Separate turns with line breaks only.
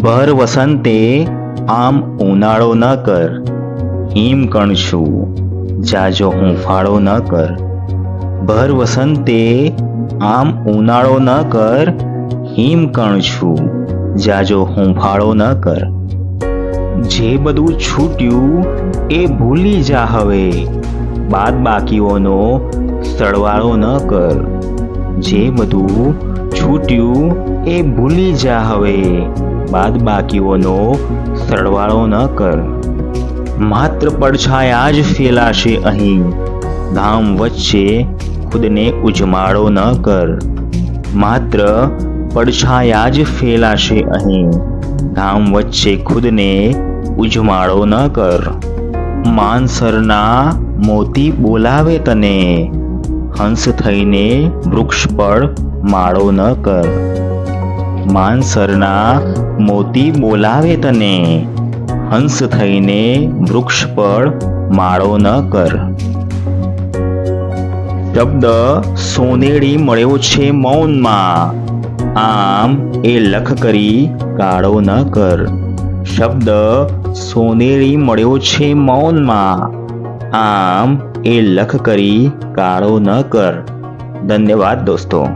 ભર વસંતે આમ ઉનાળો ન કર, હિમકણ છું જાજો હુંફાળો ન કર. ભર વસંતે આમ ઉનાળો ન કર, હિમકણ છું જાજો હુંફાળો ન કર. જે બધું છૂટ્યું એ ભૂલી જા હવે, બાદ બાકીઓનો સરવાળો ન કર. જે બધું છૂટ્યું એ ભૂલી જા હવે, બાદ બાકીઓનો સરવાળો ન કર. માત્ર પડછાયા જ ફેલાશે અહીં, ધામ વચ્ચે ખુદને ઉજમાળો ન કર. માત્ર પડછાયા જ ફેલાશે અહીં, ધામ વચ્ચે ખુદને ઉજમાળો ન કર. માનસરના મોતી બોલાવે તને, હંસ થઈને વૃક્ષ પર માળો ન કર. માનસરના મોતી બોલાવે તને, હંસ થઈને વૃક્ષ પર માળો ન કર. શબ્દ સોનેરી મળ્યો છે મૌનમાં, આમ એ લખ કરી કાળો ન કર. શબ્દ સોનેરી મળ્યો છે મૌનમાં, આમ એ લખ કરી કાળો ન કર. ધન્યવાદ દોસ્તો.